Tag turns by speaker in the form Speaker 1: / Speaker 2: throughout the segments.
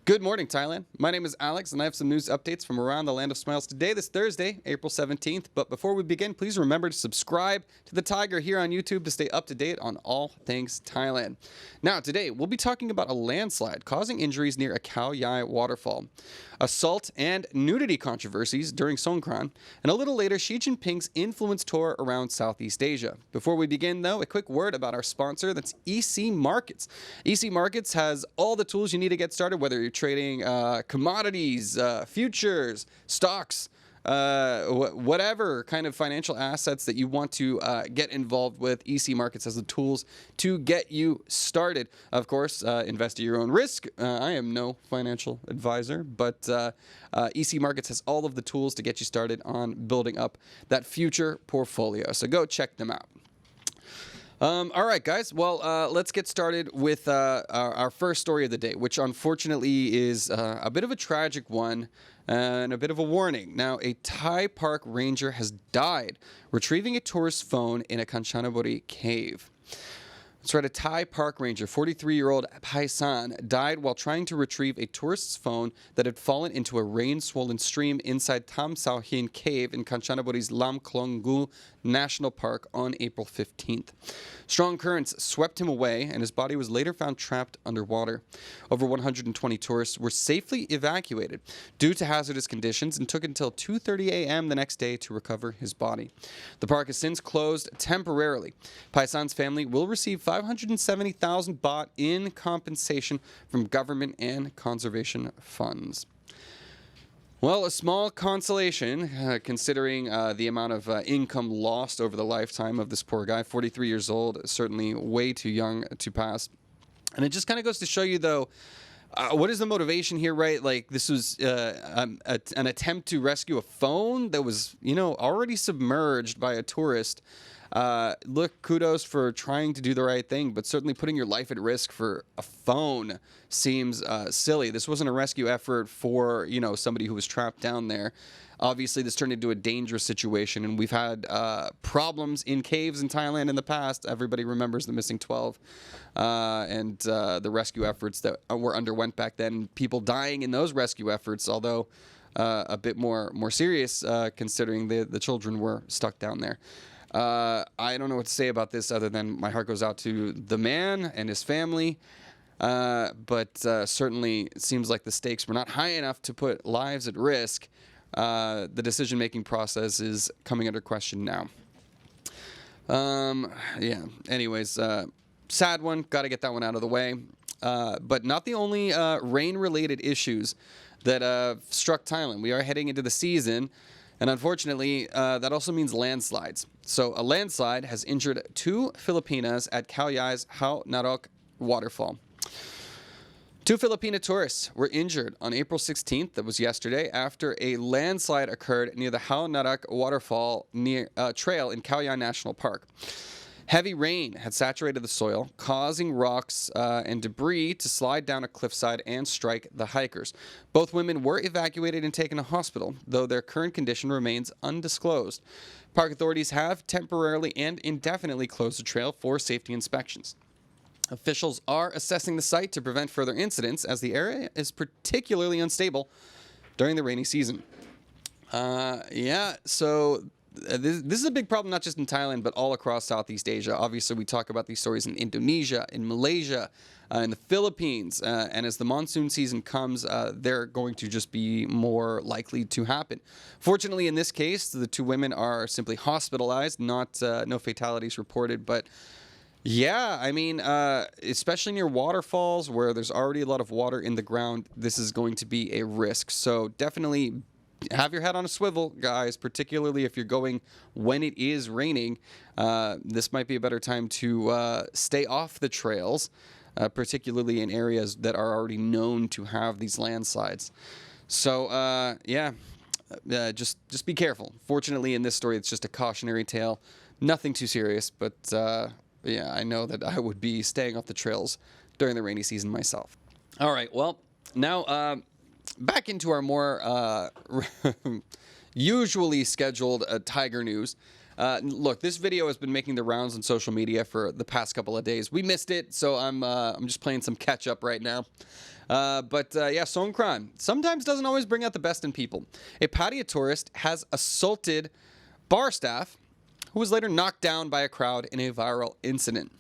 Speaker 1: Good morning, Thailand. My name is Alex, and I have some news updates from around the land of smiles today, this Thursday, April 17th. But before we begin, please remember to subscribe to the Thaiger here on YouTube to stay up to date on all things Thailand. Now, today, we'll be talking about a landslide causing injuries near a Khao waterfall, assault and nudity controversies during Songkran, and a little later, Xi Jinping's influence tour around Southeast Asia. Before we begin, though, a quick word about our sponsor, that's EC Markets. EC Markets has all the tools you need to get started, whether you're trading commodities, futures, stocks, whatever kind of financial assets that you want to get involved with. EC Markets has the tools to get you started. Of course, invest at your own risk. I am no financial advisor, but EC Markets has all of the tools to get you started on building up that future portfolio. So go check them out. All right, guys. Well, let's get started with our first story of the day, which unfortunately is a bit of a tragic one and a bit of a warning. Now, a Thai park ranger has died retrieving a tourist's phone in a Kanchanaburi cave. That's right, a Thai park ranger, 43-year-old Paisan, died while trying to retrieve a tourist's phone that had fallen into a rain-swollen stream inside Tham Sao Hin Cave in Kanchanaburi's Lam Klong Gu National Park on April 15th. Strong currents swept him away, and his body was later found trapped underwater. Over 120 tourists were safely evacuated due to hazardous conditions and took until 2:30 a.m. the next day to recover his body. The park has since closed temporarily. Paisan's family will receive 570,000 baht in compensation from government and conservation funds. Well, a small consolation, considering the amount of income lost over the lifetime of this poor guy. 43 years old, certainly way too young to pass. And it just kind of goes to show you, though, what is the motivation here, right? Like, this was an attempt to rescue a phone that was, already submerged by a tourist. Look, kudos for trying to do the right thing, but certainly putting your life at risk for a phone seems silly. This wasn't a rescue effort for, somebody who was trapped down there. Obviously, this turned into a dangerous situation, and we've had problems in caves in Thailand in the past. Everybody remembers the missing 12 and the rescue efforts that were underwent back then. People dying in those rescue efforts, although a bit more serious considering the children were stuck down there. I don't know what to say about this other than my heart goes out to the man and his family. But certainly it seems like the stakes were not high enough to put lives at risk. The decision-making process is coming under question now. Yeah. Anyways, sad one. Got to get that one out of the way. But not the only rain-related issues that struck Thailand. We are heading into the season. And unfortunately, that also means landslides. So a landslide has injured 2 Filipinas at Khao's Narok Waterfall. 2 Filipina tourists were injured on April 16th, that was yesterday, after a landslide occurred near the Narok Waterfall trail in Khao National Park. Heavy rain had saturated the soil, causing rocks and debris to slide down a cliffside and strike the hikers. Both women were evacuated and taken to hospital, though their current condition remains undisclosed. Park authorities have temporarily and indefinitely closed the trail for safety inspections. Officials are assessing the site to prevent further incidents, as the area is particularly unstable during the rainy season. This is a big problem, not just in Thailand, but all across Southeast Asia. Obviously, we talk about these stories in Indonesia, in Malaysia, in the Philippines. And as the monsoon season comes, they're going to just be more likely to happen. Fortunately, in this case, the 2 women are simply hospitalized, no fatalities reported. But yeah, I mean, especially near waterfalls where there's already a lot of water in the ground, this is going to be a risk. So definitely have your head on a swivel, guys, particularly if you're going when it is raining. This might be a better time to stay off the trails, particularly in areas that are already known to have these landslides. So, just be careful. Fortunately, in this story, it's just a cautionary tale. Nothing too serious, but yeah, I know that I would be staying off the trails during the rainy season myself. All right, well, now back into our more usually scheduled Tiger news. Look, this video has been making the rounds on social media for the past couple of days. We missed it, so I'm just playing some catch up right now. Yeah, Songkran sometimes doesn't always bring out the best in people. A Pattaya tourist has assaulted bar staff who was later knocked down by a crowd in a viral incident.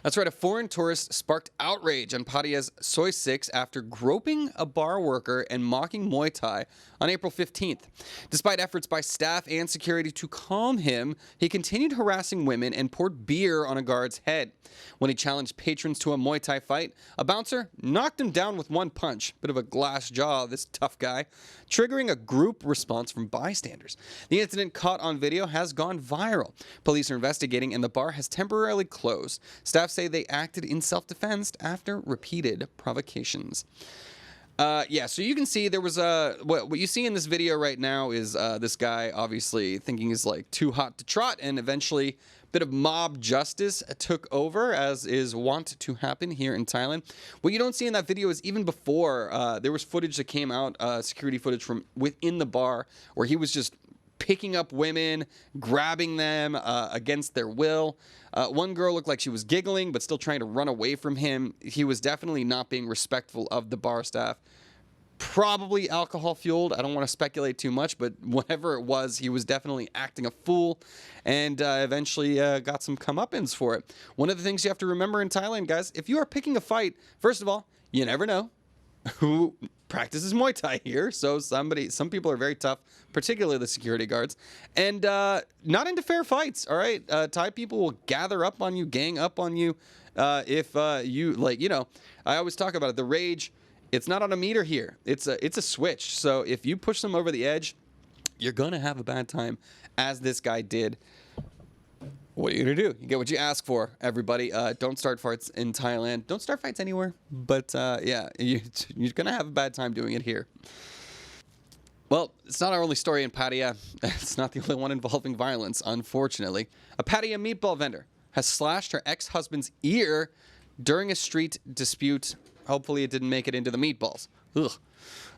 Speaker 1: That's right, a foreign tourist sparked outrage on Pattaya's Soi 6 after groping a bar worker and mocking Muay Thai on April 15th. Despite efforts by staff and security to calm him, he continued harassing women and poured beer on a guard's head. When he challenged patrons to a Muay Thai fight, a bouncer knocked him down with one punch, bit of a glass jaw, this tough guy, triggering a group response from bystanders. The incident caught on video has gone viral. Police are investigating and the bar has temporarily closed. Staff say they acted in self-defense after repeated provocations. Yeah, so you can see there was what you see in this video right now is this guy obviously thinking he's like too hot to trot, and eventually a bit of mob justice took over, as is wont to happen here in Thailand. What you don't see in that video is even before there was footage that came out, security footage from within the bar, where he was just picking up women, grabbing them against their will. One girl looked like she was giggling, but still trying to run away from him. He was definitely not being respectful of the bar staff. Probably alcohol fueled. I don't want to speculate too much, but whatever it was, he was definitely acting a fool, and eventually got some comeuppance for it. One of the things you have to remember in Thailand, guys, if you are picking a fight, first of all, you never know who practices Muay Thai here. So some people are very tough, particularly the security guards, and not into fair fights. All right, Thai people will gather up on you, gang up on you, if you I always talk about it. The rage, it's not on a meter here. It's a switch. So if you push them over the edge, you're gonna have a bad time, as this guy did. What are you gonna do? You get what you ask for, everybody. Don't start fights in Thailand. Don't start fights anywhere. But yeah, you're gonna have a bad time doing it here. Well, it's not our only story in Pattaya. It's not the only one involving violence, unfortunately. A Pattaya meatball vendor has slashed her ex-husband's ear during a street dispute. Hopefully it didn't make it into the meatballs. Ugh.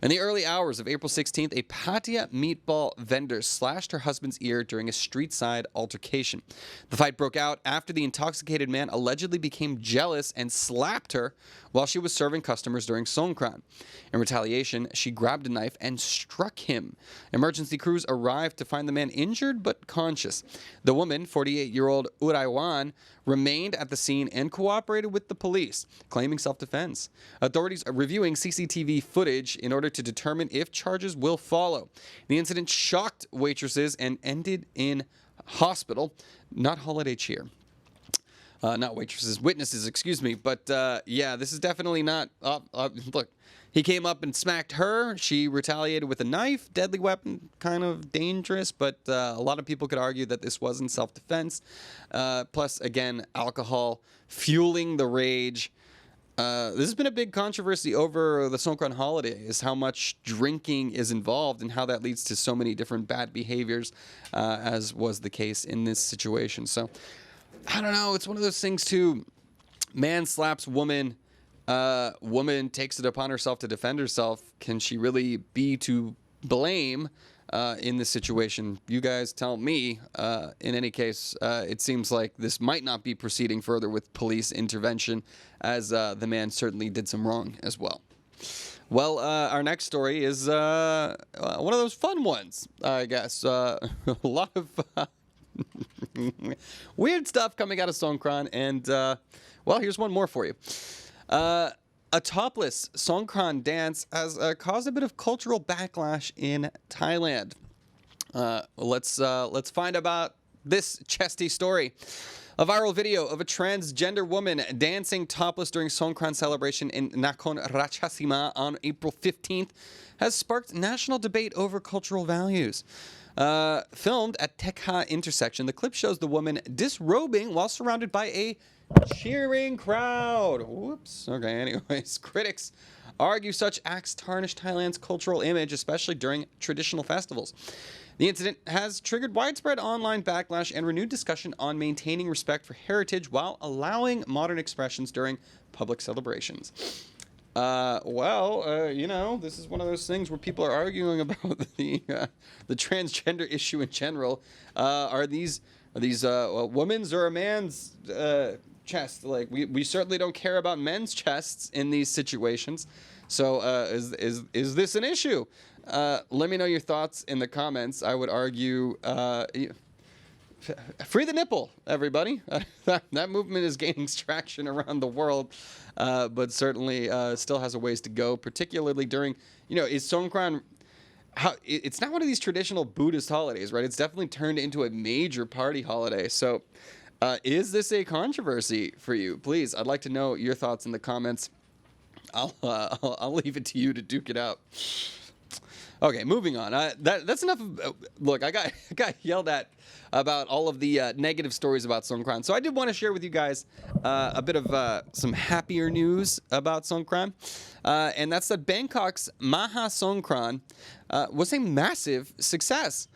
Speaker 1: In the early hours of April 16th, a Pattaya meatball vendor slashed her husband's ear during a street-side altercation. The fight broke out after the intoxicated man allegedly became jealous and slapped her while she was serving customers during Songkran. In retaliation, she grabbed a knife and struck him. Emergency crews arrived to find the man injured but conscious. The woman, 48-year-old Uraiwan, remained at the scene and cooperated with the police, claiming self-defense. Authorities are reviewing CCTV footage in order to determine if charges will follow. The incident shocked waitresses and ended in hospital. Not holiday cheer. Not waitresses, witnesses, excuse me. But yeah, this is definitely not... look, he came up and smacked her. She retaliated with a knife. Deadly weapon, kind of dangerous, but a lot of people could argue that this wasn't self-defense. Plus, again, alcohol fueling the rage. This has been a big controversy over the Songkran holiday, is how much drinking is involved and how that leads to so many different bad behaviors, as was the case in this situation. So, I don't know. It's one of those things, too. Man slaps woman. Woman takes it upon herself to defend herself. Can she really be to blame in this situation? You guys tell me. In any case, it seems like this might not be proceeding further with police intervention, as the man certainly did some wrong as well. Well, our next story is one of those fun ones, I guess. A lot of weird stuff coming out of Songkran, and well, here's one more for you. A topless Songkran dance has caused a bit of cultural backlash in Thailand. Let's find about this chesty story. A viral video of a transgender woman dancing topless during Songkran celebration in Nakhon Ratchasima on April 15th has sparked national debate over cultural values. Filmed at Tekha intersection, the clip shows the woman disrobing while surrounded by a cheering crowd. Whoops. Okay, anyways, critics argue such acts tarnish Thailand's cultural image, especially during traditional festivals. The incident has triggered widespread online backlash and renewed discussion on maintaining respect for heritage while allowing modern expressions during public celebrations. You know, this is one of those things where people are arguing about the transgender issue in general. Are these women's or a man's chest. Like we certainly don't care about men's chests in these situations. So is this an issue? Let me know your thoughts in the comments. I would argue free the nipple, everybody. That movement is gaining traction around the world, but certainly still has a ways to go, particularly during, is Songkran, it's not one of these traditional Buddhist holidays, right? It's definitely turned into a major party holiday. So is this a controversy for you? Please, I'd like to know your thoughts in the comments. I'll leave it to you to duke it out. Okay, moving on. That's enough of... Look, I got yelled at about all of the negative stories about Songkran. So I did want to share with you guys a bit of some happier news about Songkran. And that's that Bangkok's Maha Songkran was a massive success.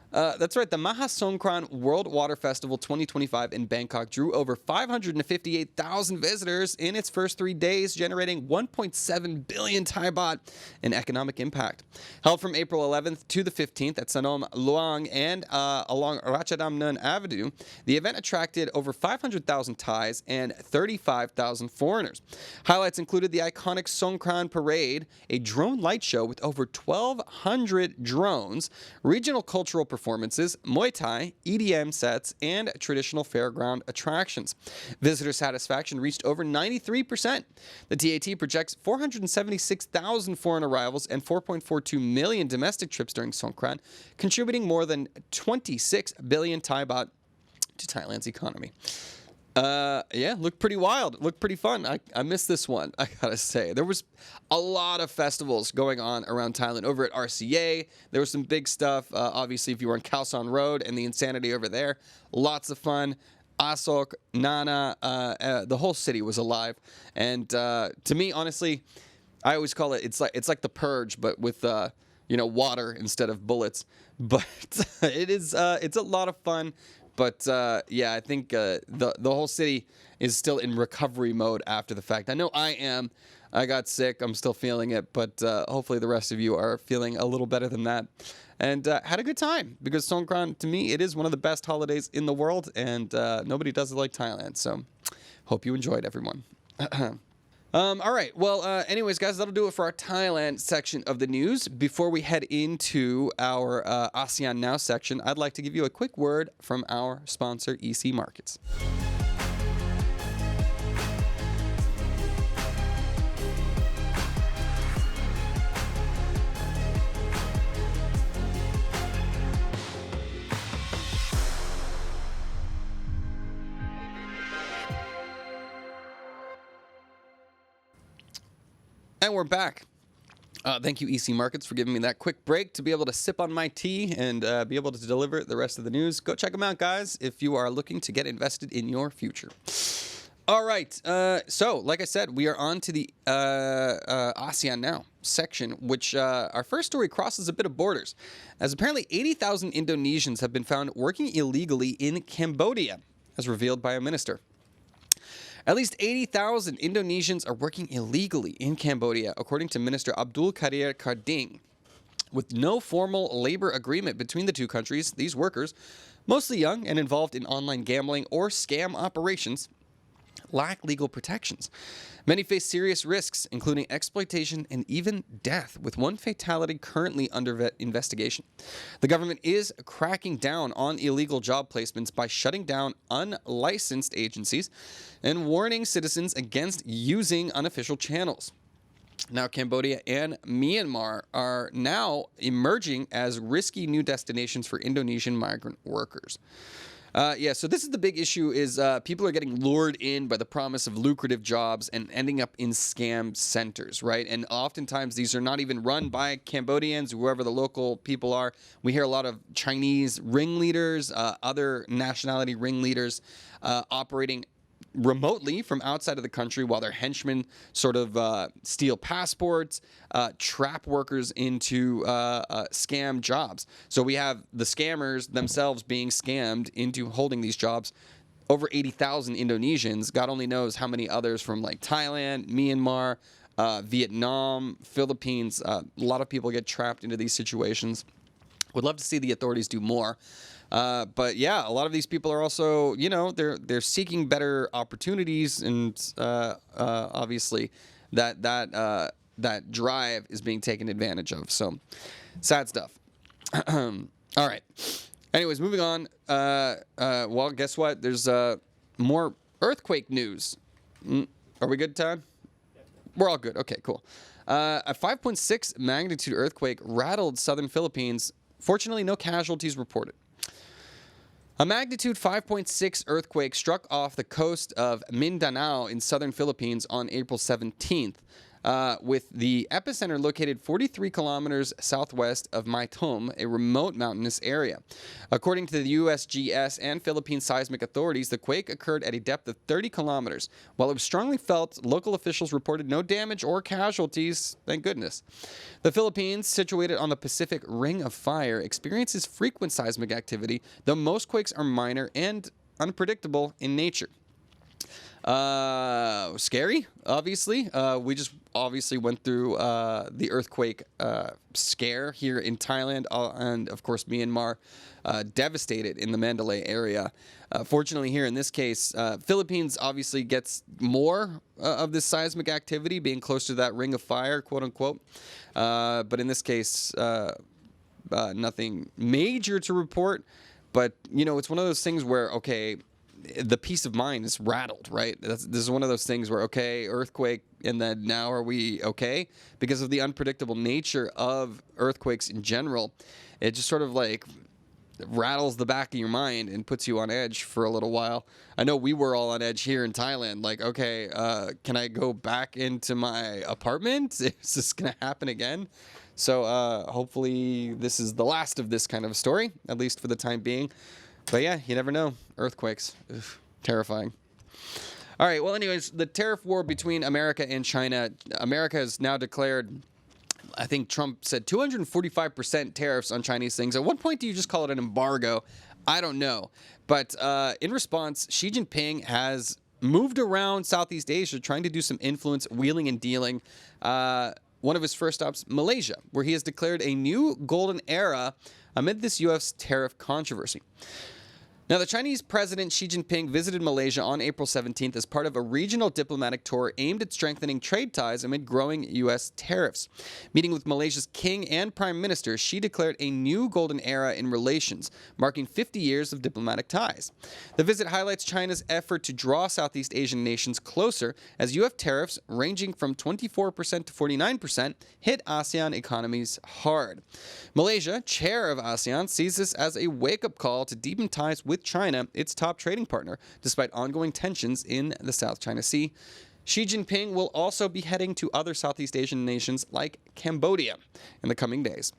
Speaker 1: That's right, the Maha Songkran World Water Festival 2025 in Bangkok drew over 558,000 visitors in its first 3 days, generating 1.7 billion Thai baht in economic impact. Held from April 11th to the 15th at Sanom Luang and along Ratchadamnon Avenue, the event attracted over 500,000 Thais and 35,000 foreigners. Highlights included the iconic Songkran Parade, a drone light show with over 1,200 drones, regional cultural performances, Muay Thai, EDM sets, and traditional fairground attractions. Visitor satisfaction reached over 93%. The TAT projects 476,000 foreign arrivals and 4.42 million domestic trips during Songkran, contributing more than 26 billion Thai baht to Thailand's economy. Yeah, looked pretty wild. Looked pretty fun. I missed this one, I gotta say. There was a lot of festivals going on around Thailand. Over at RCA, there was some big stuff. Obviously, if you were on Khao San Road and the insanity over there, lots of fun. Asok, Nana, the whole city was alive. And to me, honestly, I always call it's like the Purge, but with water instead of bullets. But it's a lot of fun. But yeah, I think the whole city is still in recovery mode after the fact. I know I am. I got sick. I'm still feeling it. But hopefully the rest of you are feeling a little better than that. And had a good time. Because Songkran, to me, it is one of the best holidays in the world. And nobody does it like Thailand. So hope you enjoyed, everyone. All right. Well, anyways, guys, that'll do it for our Thailand section of the news. Before we head into our ASEAN Now section, I'd like to give you a quick word from our sponsor, EC Markets. And we're back. Thank you, EC Markets, for giving me that quick break to be able to sip on my tea and be able to deliver the rest of the news. Go check them out, guys, if you are looking to get invested in your future. All right. So, like I said, we are on to the ASEAN Now section, which our first story crosses a bit of borders, as apparently 80,000 Indonesians have been found working illegally in Cambodia, as revealed by a minister. At least 80,000 Indonesians are working illegally in Cambodia, according to Minister Abdul Kadir Karding. With no formal labor agreement between the two countries, these workers, mostly young and involved in online gambling or scam operations, lack legal protections. Many face serious risks, including exploitation and even death, with one fatality currently under investigation. The government is cracking down on illegal job placements by shutting down unlicensed agencies and warning citizens against using unofficial channels. Now, Cambodia and Myanmar are now emerging as risky new destinations for Indonesian migrant workers. So this is the big issue is people are getting lured in by the promise of lucrative jobs and ending up in scam centers, right? And oftentimes these are not even run by Cambodians, whoever the local people are. We hear a lot of Chinese ringleaders, other nationality ringleaders operating remotely from outside of the country while their henchmen sort of steal passports, trap workers into scam jobs. So we have the scammers themselves being scammed into holding these jobs. Over 80,000 Indonesians, God only knows how many others from like Thailand, Myanmar, Vietnam, Philippines. A lot of people get trapped into these situations. Would love to see the authorities do more. But yeah, a lot of these people are also, they're seeking better opportunities, and obviously that drive is being taken advantage of. So sad stuff. All right. Anyways, moving on. Well, guess what? There's more earthquake news. Are we good, Todd? We're all good. Okay, cool. A 5.6 magnitude earthquake rattled southern Philippines. Fortunately, no casualties reported. A magnitude 5.6 earthquake struck off the coast of Mindanao in southern Philippines on April 17th, with the epicenter located 43 kilometers southwest of Maitom, a remote mountainous area. According to the USGS and Philippine seismic authorities, the quake occurred at a depth of 30 kilometers. While it was strongly felt, local officials reported no damage or casualties, thank goodness. The Philippines, situated on the Pacific Ring of Fire, experiences frequent seismic activity, though most quakes are minor and unpredictable in nature. Scary, obviously. We just obviously went through the earthquake scare here in Thailand, and of course Myanmar, devastated in the Mandalay area. Fortunately, here in this case, Philippines obviously gets more of this seismic activity, being close to that ring of fire, quote unquote. But in this case, nothing major to report. But it's one of those things where, okay, the peace of mind is rattled, right? This is one of those things where, okay, earthquake, and then now are we okay? Because of the unpredictable nature of earthquakes in general, it just sort of like rattles the back of your mind and puts you on edge for a little while. I know we were all on edge here in Thailand. Like, okay, can I go back into my apartment? Is this going to happen again? So hopefully this is the last of this kind of story, at least for the time being. But yeah, you never know. Earthquakes. Ugh, terrifying. All right, well, anyways, the tariff war between America and China. America has now declared, I think Trump said 245% tariffs on Chinese things. At what point do you just call it an embargo? I don't know. But in response, Xi Jinping has moved around Southeast Asia trying to do some influence wheeling and dealing. One of his first stops, Malaysia, where he has declared a new golden era amid this U.S. tariff controversy. Now, the Chinese President Xi Jinping visited Malaysia on April 17th as part of a regional diplomatic tour aimed at strengthening trade ties amid growing U.S. tariffs. Meeting with Malaysia's King and Prime Minister, Xi declared a new golden era in relations, marking 50 years of diplomatic ties. The visit highlights China's effort to draw Southeast Asian nations closer as U.S. tariffs, ranging from 24% to 49%, hit ASEAN economies hard. Malaysia, chair of ASEAN, sees this as a wake-up call to deepen ties with China, its top trading partner, despite ongoing tensions in the South China Sea. Xi Jinping will also be heading to other Southeast Asian nations like Cambodia in the coming days.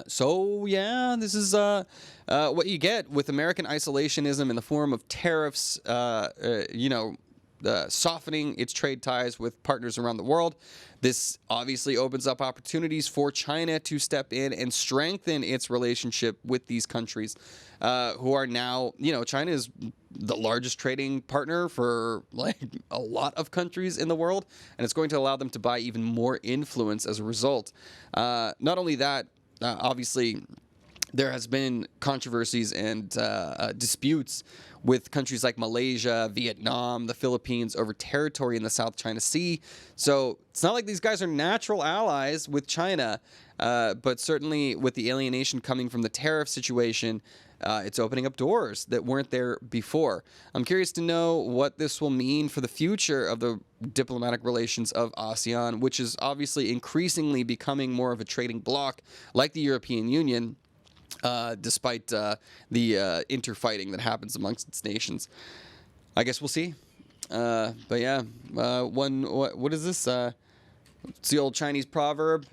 Speaker 1: So yeah, this is what you get with American isolationism in the form of tariffs, softening its trade ties with partners around the world. This obviously opens up opportunities for China to step in and strengthen its relationship with these countries who are now, China is the largest trading partner for like a lot of countries in the world, and it's going to allow them to buy even more influence as a result. Not only that, obviously, there has been controversies and disputes with countries like Malaysia, Vietnam, the Philippines over territory in the South China Sea. So it's not like these guys are natural allies with China, but certainly with the alienation coming from the tariff situation, it's opening up doors that weren't there before. I'm curious to know what this will mean for the future of the diplomatic relations of ASEAN, which is obviously increasingly becoming more of a trading bloc like the European Union. Despite the interfighting that happens amongst its nations. I guess we'll see. But yeah, what is this? It's the old Chinese proverb,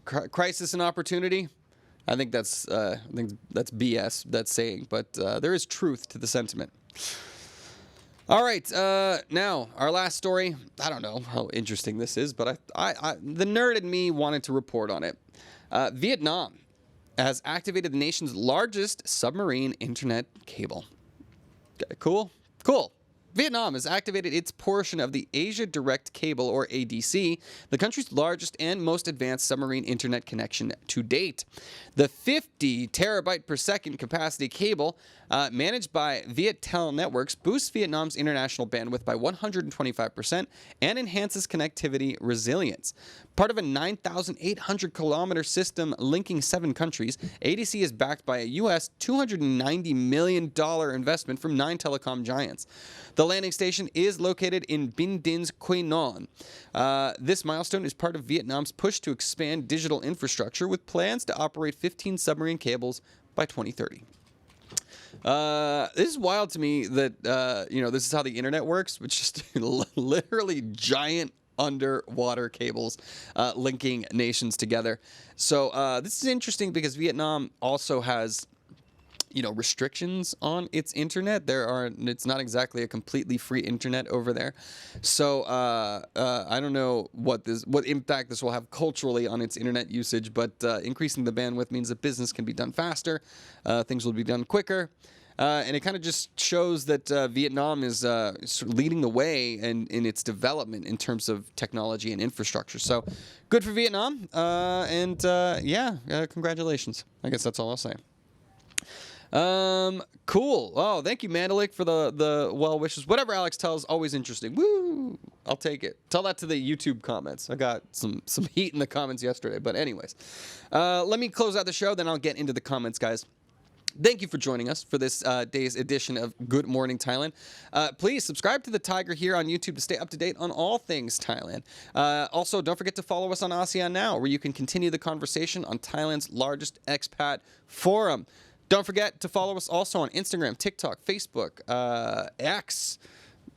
Speaker 1: crisis and opportunity. I think that's BS, that saying, but there is truth to the sentiment. All right, now our last story. I don't know how interesting this is, but I the nerd in me wanted to report on it. Vietnam has activated the nation's largest submarine internet cable. Okay, cool. Vietnam has activated its portion of the Asia Direct Cable, or ADC, the country's largest and most advanced submarine internet connection to date. The 50 terabyte per second capacity cable, managed by Viettel Networks, boosts Vietnam's international bandwidth by 125% and enhances connectivity resilience. Part of a 9,800 kilometer system linking 7 countries, ADC is backed by a U.S. $290 million investment from 9 telecom giants. The landing station is located in Binh Dinh's Quy Nhon. This milestone is part of Vietnam's push to expand digital infrastructure with plans to operate 15 submarine cables by 2030. This is wild to me that, this is how the internet works, which is just literally giant underwater cables linking nations together. So this is interesting because Vietnam also has, restrictions on its internet. It's not exactly a completely free internet over there. So I don't know what impact this will have culturally on its internet usage, but increasing the bandwidth means that business can be done faster, things will be done quicker. And it kind of just shows that Vietnam is sort of leading the way in its development in terms of technology and infrastructure. So good for Vietnam. Congratulations. I guess that's all I'll say. Cool. Oh, thank you, Mandalik, for the well wishes. Whatever Alex tells, always interesting. Woo! I'll take it. Tell that to the YouTube comments. I got some heat in the comments yesterday. But anyways, let me close out the show, then I'll get into the comments, guys. Thank you for joining us for this day's edition of Good Morning Thailand. Please subscribe to the Thaiger here on YouTube to stay up to date on all things Thailand. Also, don't forget to follow us on ASEAN Now, where you can continue the conversation on Thailand's largest expat forum. Don't forget to follow us also on Instagram, TikTok, Facebook, X,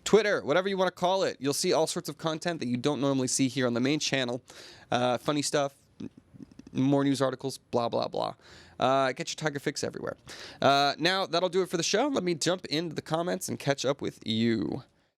Speaker 1: Twitter, whatever you want to call it. You'll see all sorts of content that you don't normally see here on the main channel. Funny stuff, more news articles, blah, blah, blah. Get your Thaiger fix everywhere. Now, that'll do it for the show. Let me jump into the comments and catch up with you.